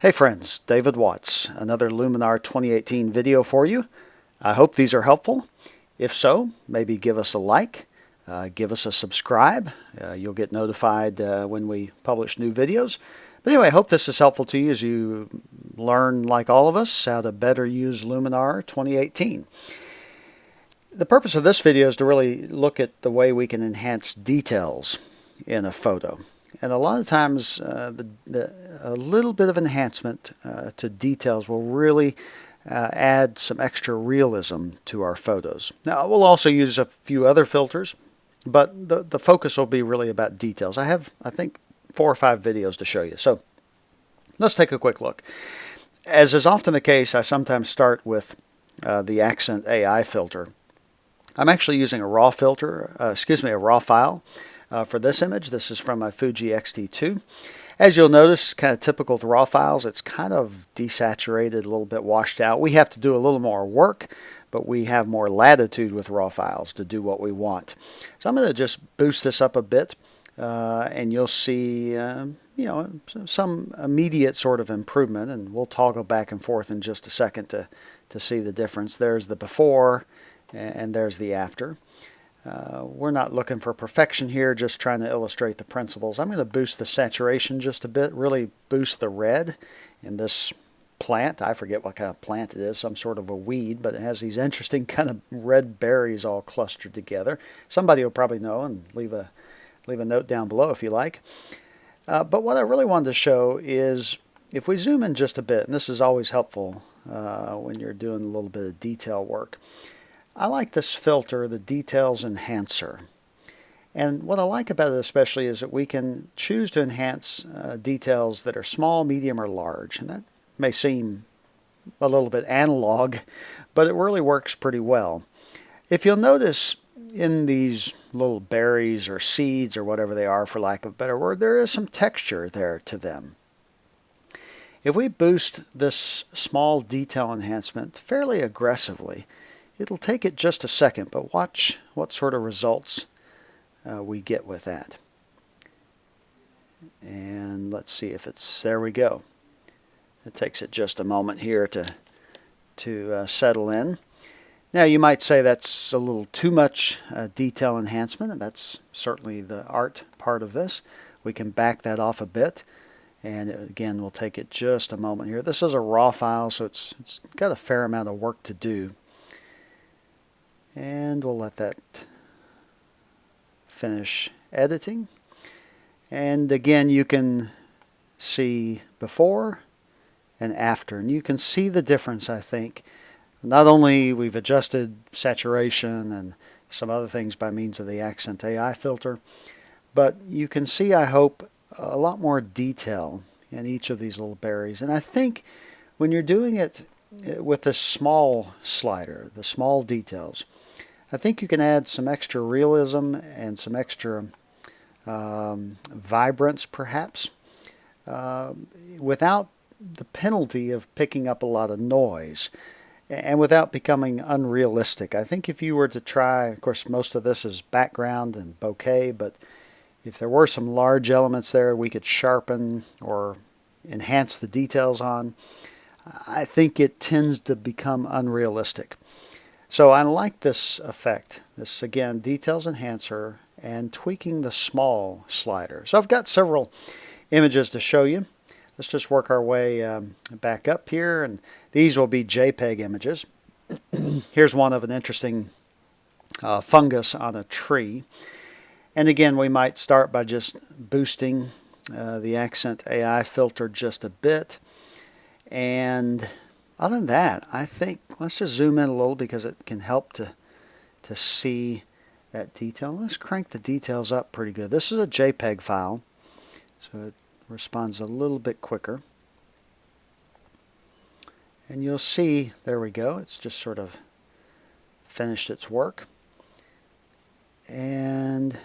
Hey friends, David Watts, another Luminar 2018 video for you. I hope these are helpful. If so, maybe give us a like, give us a subscribe. You'll get notified when we publish new videos. But anyway, I hope this is helpful to you as you learn, like all of us, how to better use Luminar 2018. The purpose of this video is to really look at the way we can enhance details in a photo. And a lot of times, a little bit of enhancement to details will really add some extra realism to our photos. Now, we'll also use a few other filters, but the focus will be really about details. I have, I think, 4 or 5 videos to show you. So let's take a quick look. As is often the case, I sometimes start with the Accent AI filter. I'm actually using a raw filter, a raw file. For this image. This is from my Fuji X-T2. As you'll notice, kind of typical with raw files, it's kind of desaturated, a little bit washed out. We have to do a little more work, but we have more latitude with raw files to do what we want. So I'm going to just boost this up a bit, and you'll see some immediate sort of improvement, and we'll toggle back and forth in just a second to see the difference. There's the before, and there's the after. We're not looking for perfection here, just trying to illustrate the principles. I'm going to boost the saturation just a bit, really boost the red in this plant. I forget what kind of plant it is, some sort of a weed, but it has these interesting kind of red berries all clustered together. Somebody will probably know and leave a note down below if you like. But what I really wanted to show is if we zoom in just a bit, and this is always helpful when you're doing a little bit of detail work. I like this filter, the Details Enhancer. And what I like about it especially is that we can choose to enhance details that are small, medium, or large. And that may seem a little bit analog, but it really works pretty well. If you'll notice in these little berries or seeds or whatever they are, for lack of a better word, there is some texture there to them. If we boost this small detail enhancement fairly aggressively, it'll take it just a second, but watch what sort of results we get with that. And let's see if it's, there we go. It takes it just a moment here to settle in. Now you might say that's a little too much detail enhancement, and that's certainly the art part of this. We can back that off a bit, and again, we'll take it just a moment here. This is a raw file, so it's got a fair amount of work to do. And we'll let that finish editing. And again, you can see before and after. And you can see the difference, I think. Not only we've adjusted saturation and some other things by means of the Accent AI filter, but you can see, I hope, a lot more detail in each of these little berries. And I think when you're doing it with this small slider, the small details, I think you can add some extra realism and some extra vibrance, perhaps, without the penalty of picking up a lot of noise and without becoming unrealistic. I think if you were to try, of course, most of this is background and bokeh, but if there were some large elements there we could sharpen or enhance the details on, I think it tends to become unrealistic. So I like this effect, this again, Details Enhancer and tweaking the small slider. So I've got several images to show you. Let's just work our way back up here, and these will be JPEG images. Here's one of an interesting fungus on a tree. And again, we might start by just boosting the Accent AI filter just a bit. And other than that, I think let's just zoom in a little because it can help to see that detail. Let's crank the details up pretty good. This is a JPEG file, so it responds a little bit quicker. And you'll see, there we go, it's just sort of finished its work. And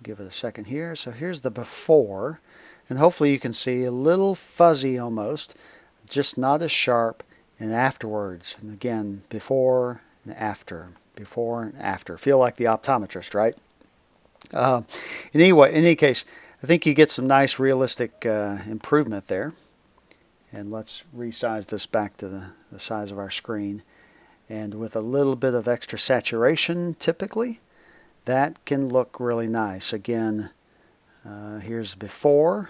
give it a second here. So here's the before, and hopefully you can see a little fuzzy almost, just not as sharp. And afterwards, and again, before and after, before and after. Feel like the optometrist, right? In any case, I think you get some nice realistic improvement there. And let's resize this back to the size of our screen. And with a little bit of extra saturation, typically, that can look really nice. Again, here's before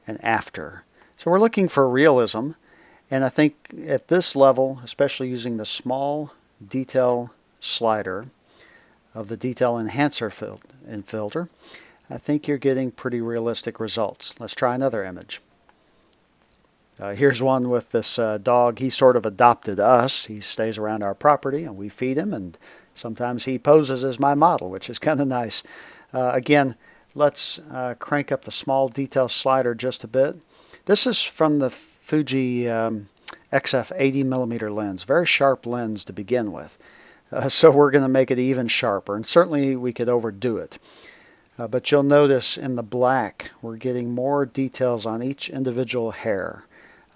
and after. So we're looking for realism. And I think at this level, especially using the small detail slider of the detail enhancer filter, I think you're getting pretty realistic results. Let's try another image. Here's one with this dog. He sort of adopted us. He stays around our property and we feed him, and sometimes he poses as my model, which is kind of nice. Again, let's crank up the small detail slider just a bit. This is from the Fuji XF 80mm lens. Very sharp lens to begin with. So we're going to make it even sharper, and certainly we could overdo it. But you'll notice in the black we're getting more details on each individual hair.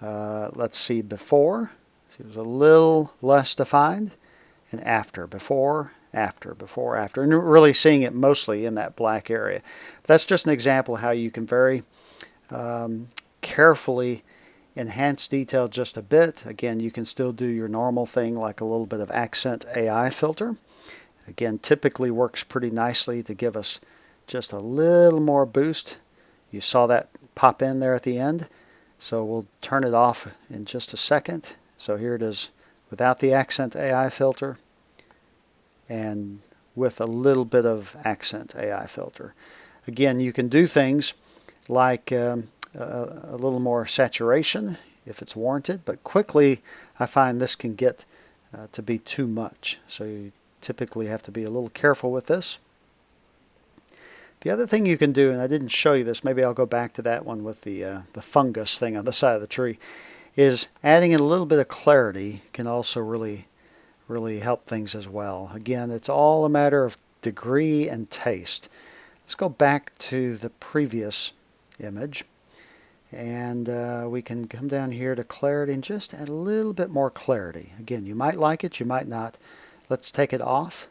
Let's see, before, it was a little less defined, and after, before, after, before, after, and really seeing it mostly in that black area. That's just an example of how you can very carefully enhance detail just a bit. Again, you can still do your normal thing like a little bit of accent AI filter. Again, typically works pretty nicely to give us just a little more boost. You saw that pop in there at the end. So we'll turn it off in just a second. So here it is without the accent AI filter and with a little bit of accent AI filter. Again, you can do things like a little more saturation if it's warranted, but quickly I find this can get to be too much. So you typically have to be a little careful with this. The other thing you can do, and I didn't show you this, maybe I'll go back to that one with the fungus thing on the side of the tree, is adding in a little bit of clarity can also really help things as well. Again, it's all a matter of degree and taste. Let's go back to the previous image, and we can come down here to clarity and just add a little bit more clarity. Again, you might like it, you might not. Let's take it off,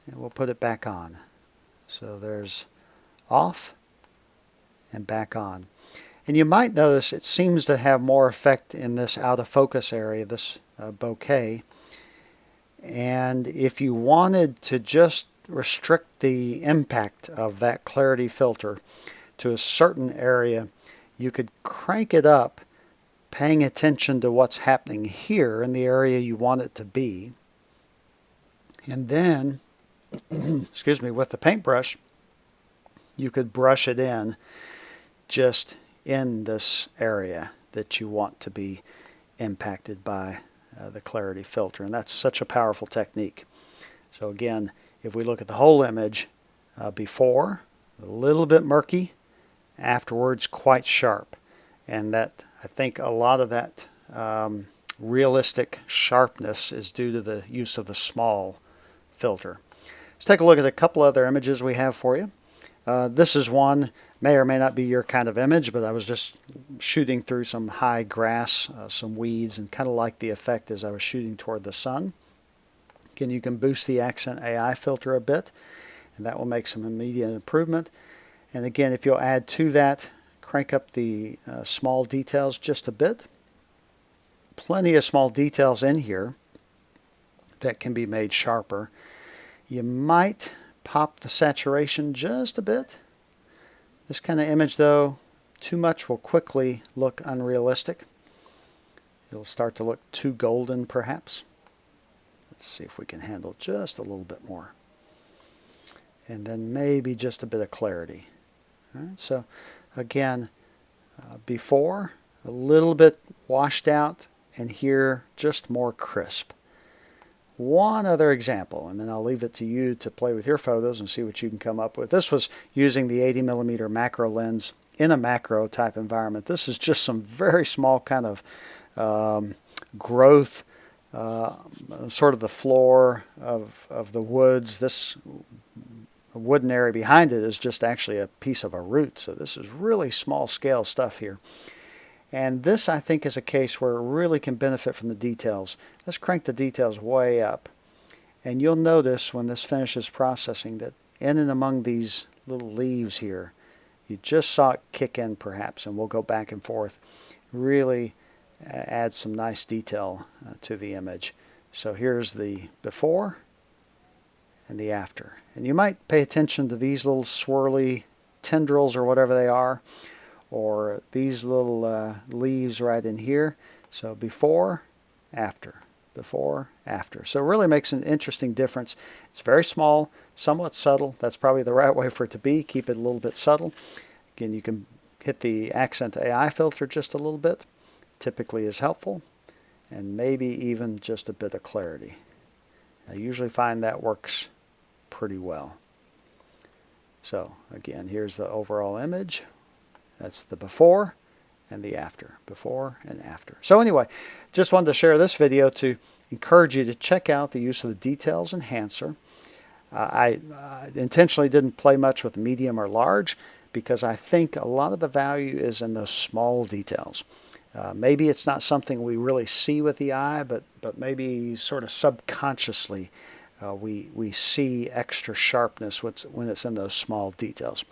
and we'll put it back on. So there's off and back on. And you might notice it seems to have more effect in this out of focus area, this bokeh. And if you wanted to just restrict the impact of that clarity filter to a certain area, you could crank it up, paying attention to what's happening here in the area you want it to be. And then excuse me, with the paintbrush, you could brush it in just in this area that you want to be impacted by the clarity filter. And that's such a powerful technique. So again, if we look at the whole image, before, a little bit murky, afterwards quite sharp. And that, I think a lot of that realistic sharpness is due to the use of the small filter. Let's take a look at a couple other images we have for you. This is one, may or may not be your kind of image, but I was just shooting through some high grass, some weeds, and kind of like the effect as I was shooting toward the sun. Again, you can boost the accent AI filter a bit, and that will make some immediate improvement. And again, if you'll add to that, crank up the small details just a bit. Plenty of small details in here that can be made sharper. You might pop the saturation just a bit. This kind of image, though, too much will quickly look unrealistic. It'll start to look too golden, perhaps. Let's see if we can handle just a little bit more. And then maybe just a bit of clarity. All right, so again, before, a little bit washed out, and here, just more crisp. One other example, and then I'll leave it to you to play with your photos and see what you can come up with. This was using the 80mm macro lens in a macro type environment. This is just some very small kind of growth, sort of the floor of the woods. This wooden area behind it is just actually a piece of a root. So this is really small scale stuff here. And this, I think, is a case where it really can benefit from the details. Let's crank the details way up. And you'll notice when this finishes processing that in and among these little leaves here, You just saw it kick in perhaps, and we'll go back and forth. Really add some nice detail to the image. So here's the before and the after. And you might pay attention to these little swirly tendrils or whatever they are, or these little leaves right in here. So before, after, before, after. So it really makes an interesting difference. It's very small, somewhat subtle. That's probably the right way for it to be. Keep it a little bit subtle. Again, you can hit the accent AI filter just a little bit. Typically is helpful. And maybe even just a bit of clarity. I usually find that works pretty well. So again, here's the overall image. That's the before and the after. Before and after. So anyway, just wanted to share this video to encourage you to check out the use of the Details Enhancer. I intentionally didn't play much with medium or large because I think a lot of the value is in those small details. Maybe it's not something we really see with the eye, but maybe sort of subconsciously we see extra sharpness when it's in those small details.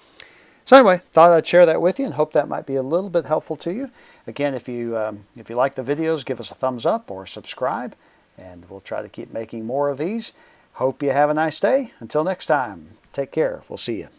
So anyway, thought I'd share that with you and hope that might be a little bit helpful to you. Again, if you like the videos, give us a thumbs up or subscribe, and we'll try to keep making more of these. Hope you have a nice day. Until next time, take care. We'll see you.